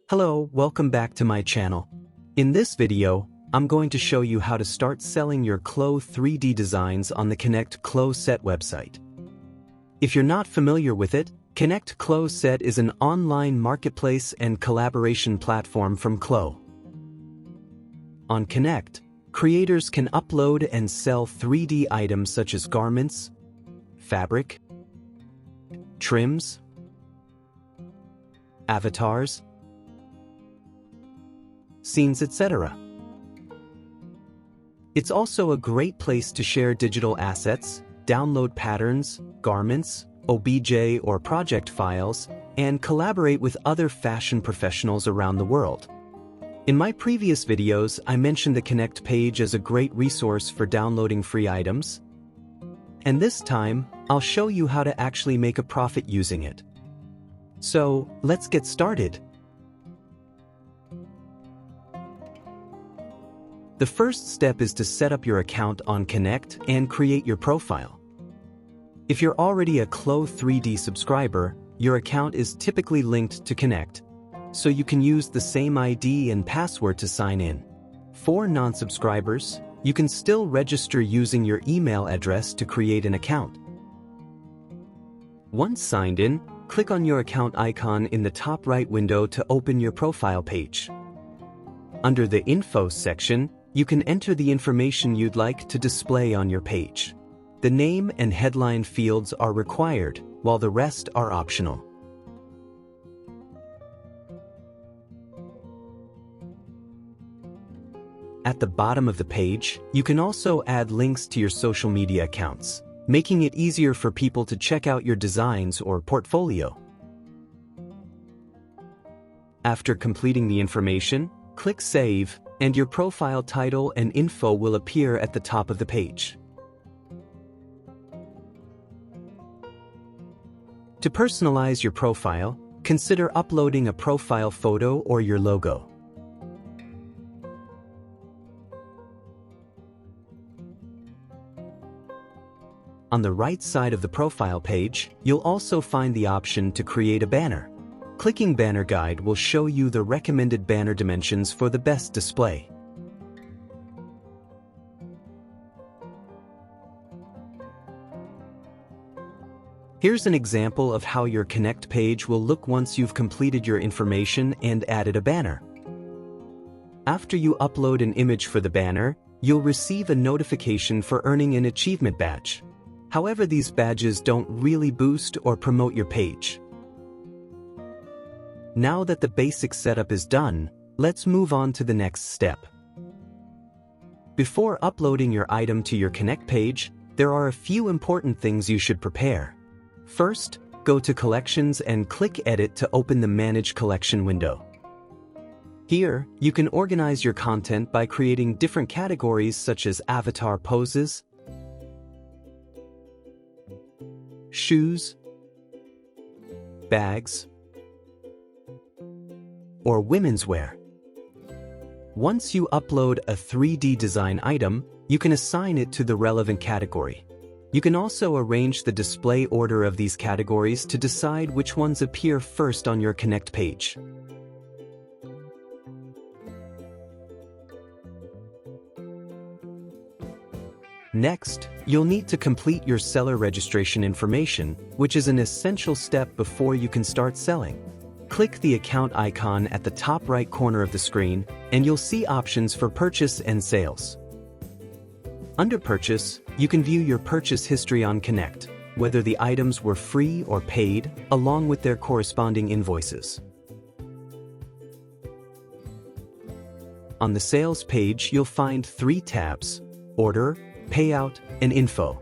Hello, welcome back to my channel. In this video, I'm going to show you how to start selling your CLO3D designs on the Connect CLO-SET website. If you're not familiar with it, Connect CLO-SET is an online marketplace and collaboration platform from CLO. On Connect, creators can upload and sell 3D items such as garments, fabric, trims, avatars, scenes, etc. It's also a great place to share digital assets, download patterns, garments, OBJ or project files, and collaborate with other fashion professionals around the world. In my previous videos, I mentioned the Connect page as a great resource for downloading free items. And this time, I'll show you how to actually make a profit using it. So, let's get started. The first step is to set up your account on Connect and create your profile. If you're already a CLO3D subscriber, your account is typically linked to Connect, so you can use the same ID and password to sign in. For non-subscribers, you can still register using your email address to create an account. Once signed in, click on your account icon in the top right window to open your profile page. Under the Info section, you can enter the information you'd like to display on your page. The name and headline fields are required, while the rest are optional. At the bottom of the page, you can also add links to your social media accounts, making it easier for people to check out your designs or portfolio. After completing the information, click Save, and your profile title and info will appear at the top of the page. To personalize your profile, consider uploading a profile photo or your logo. On the right side of the profile page, you'll also find the option to create a banner. Clicking Banner Guide will show you the recommended banner dimensions for the best display. Here's an example of how your Connect page will look once you've completed your information and added a banner. After you upload an image for the banner, you'll receive a notification for earning an achievement badge. However, these badges don't really boost or promote your page. Now that the basic setup is done, let's move on to the next step. Before uploading your item to your Connect page, there are a few important things you should prepare. First, go to Collections and click Edit to open the Manage Collection window. Here, you can organize your content by creating different categories such as avatar poses, shoes, bags, or women's wear. Once you upload a 3D design item, you can assign it to the relevant category. You can also arrange the display order of these categories to decide which ones appear first on your Connect page. Next, you'll need to complete your seller registration information, which is an essential step before you can start selling. Click the account icon at the top right corner of the screen, and you'll see options for purchase and sales. Under Purchase, you can view your purchase history on Connect, whether the items were free or paid, along with their corresponding invoices. On the Sales page, you'll find 3 tabs: Order, Payout, and Info.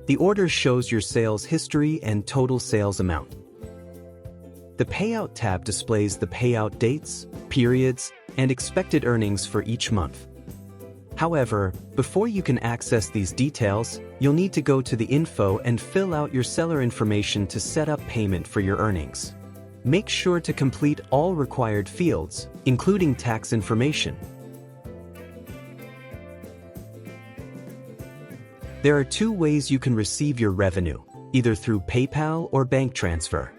The Order shows your sales history and total sales amount. The Payout tab displays the payout dates, periods, and expected earnings for each month. However, before you can access these details, you'll need to go to the Info and fill out your seller information to set up payment for your earnings. Make sure to complete all required fields, including tax information. There are 2 ways you can receive your revenue, either through PayPal or bank transfer.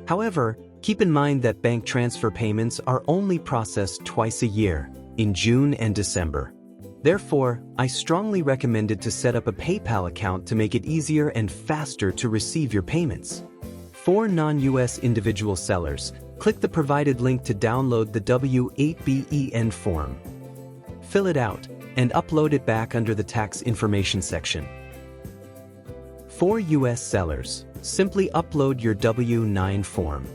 However, Keep in mind that bank transfer payments are only processed twice a year, in June and December. Therefore, I strongly recommend to set up a PayPal account to make it easier and faster to receive your payments. For non-US individual sellers, click the provided link to download the W-8BEN form. Fill it out and upload it back under the tax information section. For US sellers, simply upload your W-9 form.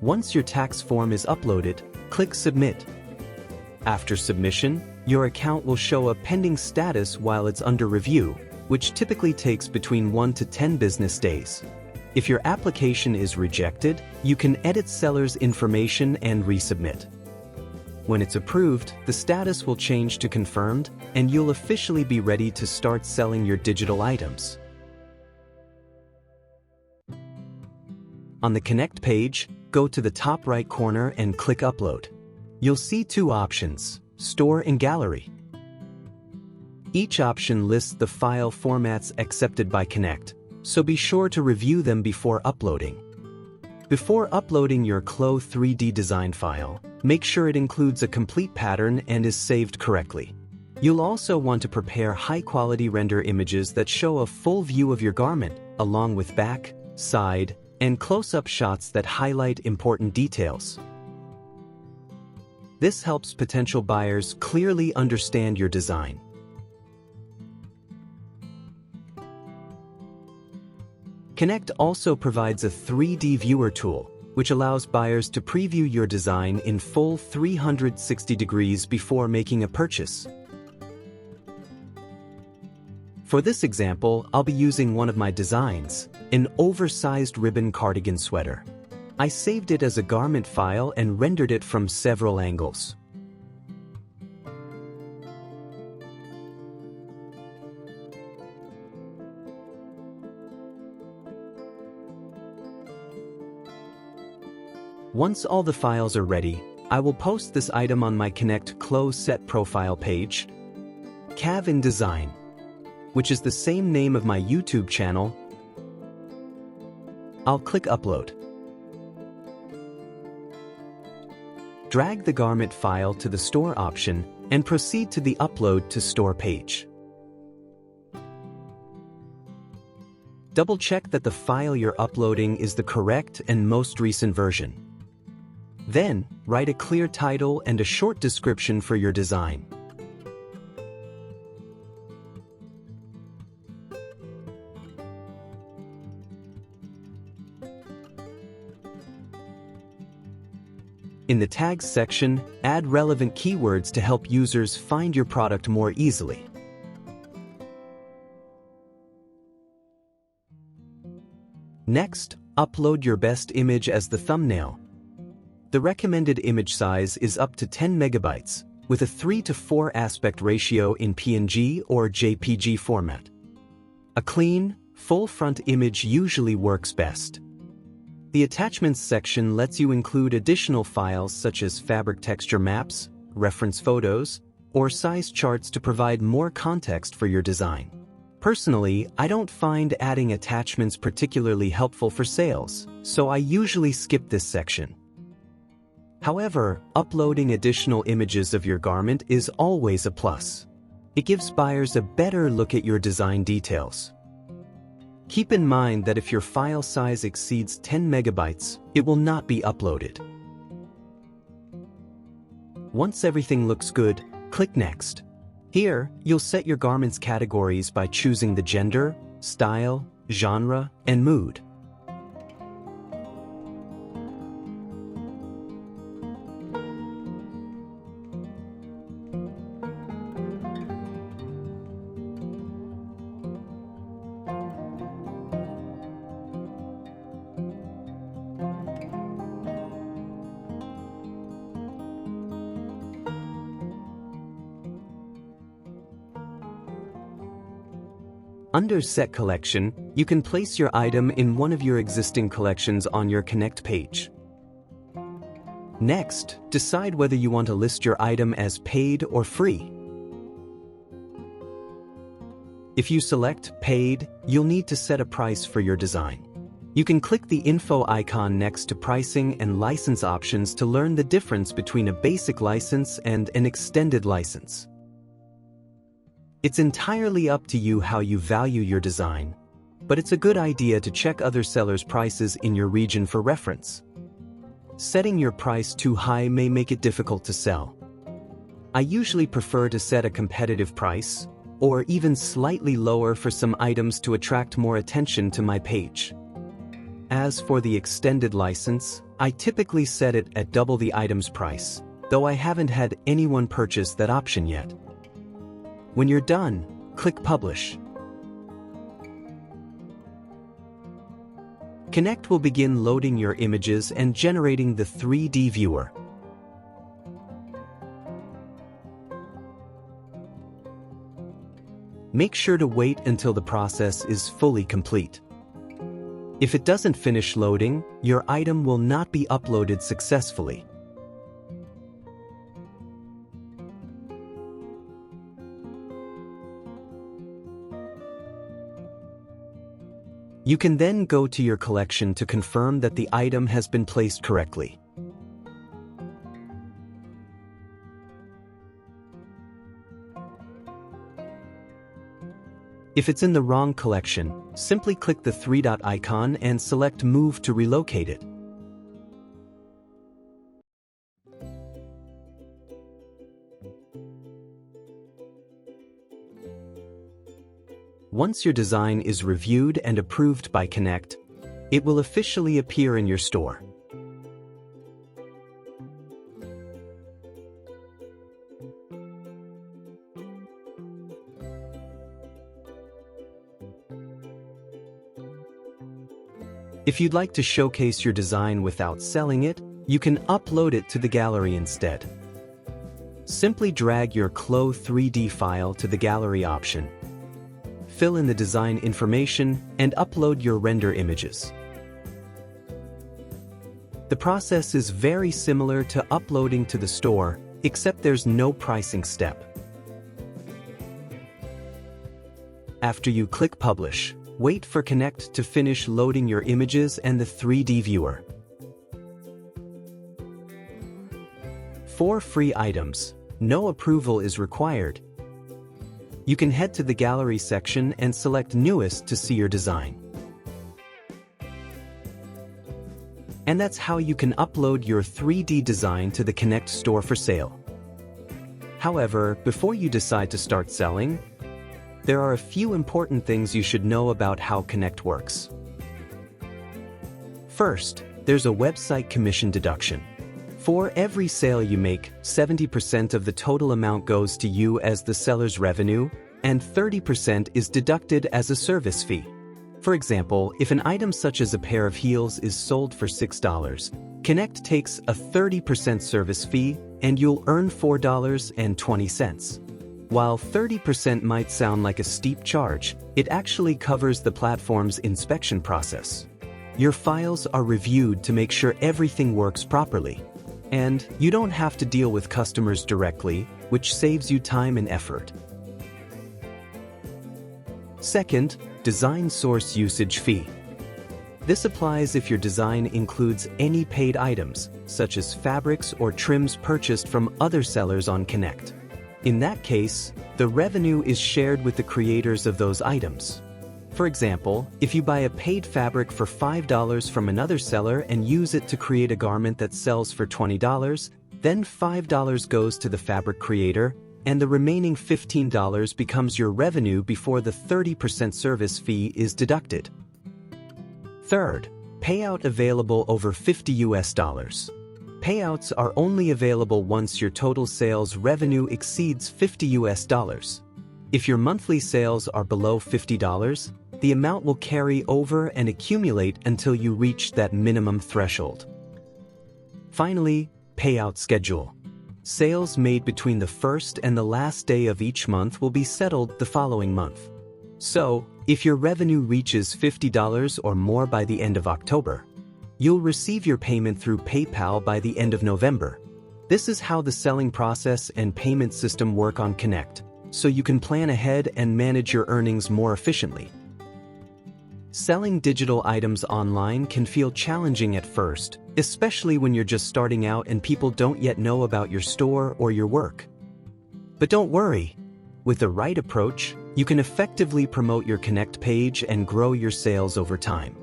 Once your tax form is uploaded, click Submit. After submission, your account will show a pending status while it's under review, which typically takes between 1 to 10 business days. If your application is rejected, you can edit seller's information and resubmit. When it's approved, the status will change to confirmed, and you'll officially be ready to start selling your digital items. On the Connect page, go to the top right corner and click Upload. You'll see two options, Store and Gallery. Each option lists the file formats accepted by Connect, so be sure to review them before uploading. Before uploading your CLO3D design file, make sure it includes a complete pattern and is saved correctly. You'll also want to prepare high-quality render images that show a full view of your garment, along with back, side, and close-up shots that highlight important details. This helps potential buyers clearly understand your design. Connect also provides a 3D viewer tool, which allows buyers to preview your design in full 360 degrees before making a purchase. For this example, I'll be using one of my designs, an oversized ribbon cardigan sweater. I saved it as a garment file and rendered it from several angles. Once all the files are ready, I will post this item on my Connect CLO-SET profile page, Kev-In-Design, which is the same name of my YouTube channel. I'll click Upload. Drag the garment file to the Store option and proceed to the Upload to Store page. Double-check that the file you're uploading is the correct and most recent version. Then, write a clear title and a short description for your design. In the Tags section, add relevant keywords to help users find your product more easily. Next, upload your best image as the thumbnail. The recommended image size is up to 10 megabytes, with a 3 to 4 aspect ratio in PNG or JPG format. A clean, full front image usually works best. The Attachments section lets you include additional files such as fabric texture maps, reference photos, or size charts to provide more context for your design. Personally, I don't find adding attachments particularly helpful for sales, so I usually skip this section. However, uploading additional images of your garment is always a plus. It gives buyers a better look at your design details. Keep in mind that if your file size exceeds 10 megabytes, it will not be uploaded. Once everything looks good, click Next. Here, you'll set your garment's categories by choosing the gender, style, genre, and mood. Under Set Collection, you can place your item in one of your existing collections on your Connect page. Next, decide whether you want to list your item as paid or free. If you select Paid, you'll need to set a price for your design. You can click the info icon next to pricing and license options to learn the difference between a basic license and an extended license. It's entirely up to you how you value your design, but it's a good idea to check other sellers' prices in your region for reference. Setting your price too high may make it difficult to sell. I usually prefer to set a competitive price, or even slightly lower for some items to attract more attention to my page. As for the extended license, I typically set it at double the item's price, though I haven't had anyone purchase that option yet. When you're done, click Publish. Connect will begin loading your images and generating the 3D viewer. Make sure to wait until the process is fully complete. If it doesn't finish loading, your item will not be uploaded successfully. You can then go to your collection to confirm that the item has been placed correctly. If it's in the wrong collection, simply click the three-dot icon and select Move to relocate it. Once your design is reviewed and approved by Connect, it will officially appear in your store. If you'd like to showcase your design without selling it, you can upload it to the gallery instead. Simply drag your CLO3D file to the gallery option. Fill in the design information and upload your render images. The process is very similar to uploading to the store, except there's no pricing step. After you click Publish, wait for Connect to finish loading your images and the 3D viewer. For free items, no approval is required. You can head to the gallery section and select Newest to see your design. And that's how you can upload your 3D design to the Connect store for sale. However, before you decide to start selling, there are a few important things you should know about how Connect works. First, there's a website commission deduction. For every sale you make, 70% of the total amount goes to you as the seller's revenue, and 30% is deducted as a service fee. For example, if an item such as a pair of heels is sold for $6, Connect takes a 30% service fee, and you'll earn $4.20. While 30% might sound like a steep charge, it actually covers the platform's inspection process. Your files are reviewed to make sure everything works properly. And you don't have to deal with customers directly, which saves you time and effort. Second, design source usage fee. This applies if your design includes any paid items, such as fabrics or trims purchased from other sellers on Connect. In that case, the revenue is shared with the creators of those items. For example, if you buy a paid fabric for $5 from another seller and use it to create a garment that sells for $20, then $5 goes to the fabric creator, and the remaining $15 becomes your revenue before the 30% service fee is deducted. Third, payout available over $50. Payouts are only available once your total sales revenue exceeds $50. If your monthly sales are below $50, the amount will carry over and accumulate until you reach that minimum threshold. Finally, payout schedule. Sales made between the first and the last day of each month will be settled the following month. So, if your revenue reaches $50 or more by the end of October, you'll receive your payment through PayPal by the end of November. This is how the selling process and payment system work on Connect, so you can plan ahead and manage your earnings more efficiently. Selling digital items online can feel challenging at first, especially when you're just starting out and people don't yet know about your store or your work. But don't worry. With the right approach, you can effectively promote your Connect page and grow your sales over time.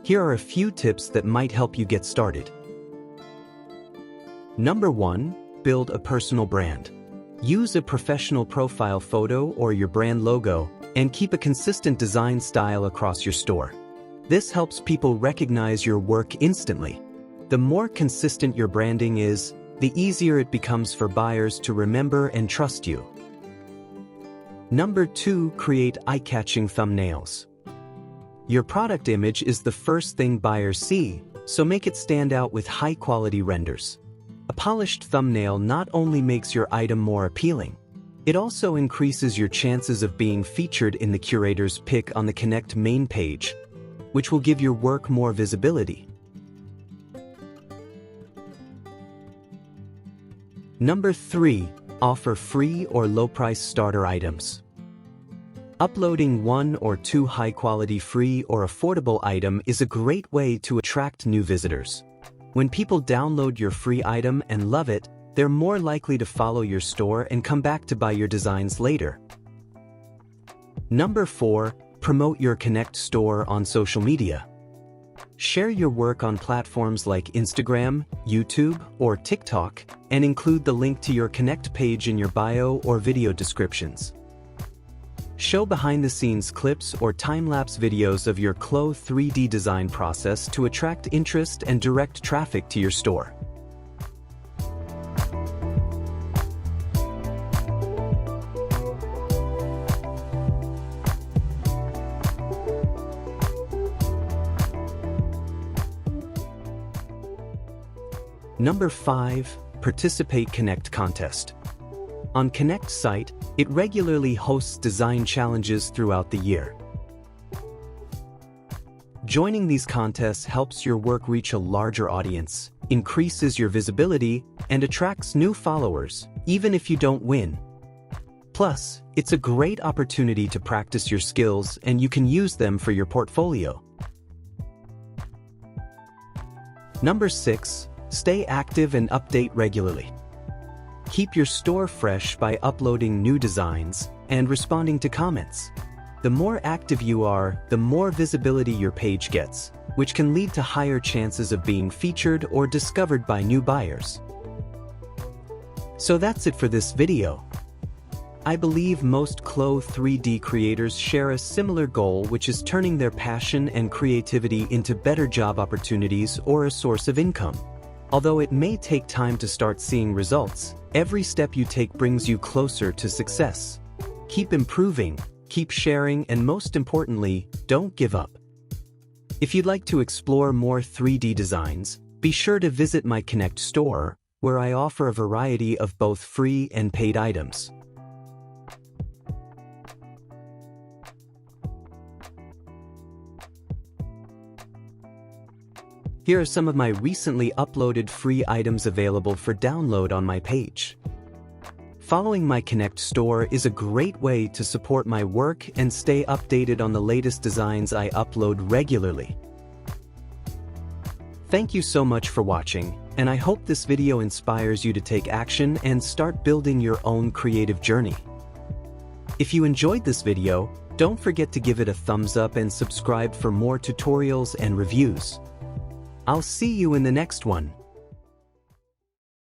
Here are a few tips that might help you get started. Number 1, build a personal brand. Use a professional profile photo or your brand logo and keep a consistent design style across your store. This helps people recognize your work instantly. The more consistent your branding is, the easier it becomes for buyers to remember and trust you. Number 2, create eye-catching thumbnails. Your product image is the first thing buyers see, so make it stand out with high-quality renders. A polished thumbnail not only makes your item more appealing, it also increases your chances of being featured in the curator's pick on the Connect main page, which will give your work more visibility. Number 3, offer free or low-price starter items. Uploading 1 or 2 high-quality free or affordable items is a great way to attract new visitors. When people download your free item and love it, they're more likely to follow your store and come back to buy your designs later. Number 4, promote your Connect store on social media. Share your work on platforms like Instagram, YouTube, or TikTok, and include the link to your Connect page in your bio or video descriptions. Show behind-the-scenes clips or time-lapse videos of your CLO3D design process to attract interest and direct traffic to your store. Number 5, participate Connect contest. On Connect's site, it regularly hosts design challenges throughout the year. Joining these contests helps your work reach a larger audience, increases your visibility, and attracts new followers, even if you don't win. Plus, it's a great opportunity to practice your skills and you can use them for your portfolio. Number 6, stay active and update regularly. Keep your store fresh by uploading new designs and responding to comments. The more active you are, the more visibility your page gets, which can lead to higher chances of being featured or discovered by new buyers. So that's it for this video. I believe most CLO3D creators share a similar goal, which is turning their passion and creativity into better job opportunities or a source of income. Although it may take time to start seeing results, every step you take brings you closer to success. Keep improving, keep sharing, and most importantly, don't give up. If you'd like to explore more 3D designs, be sure to visit my Connect store, where I offer a variety of both free and paid items. Here are some of my recently uploaded free items available for download on my page. Following my Connect store is a great way to support my work and stay updated on the latest designs I upload regularly. Thank you so much for watching, and I hope this video inspires you to take action and start building your own creative journey. If you enjoyed this video, don't forget to give it a thumbs up and subscribe for more tutorials and reviews. I'll see you in the next one.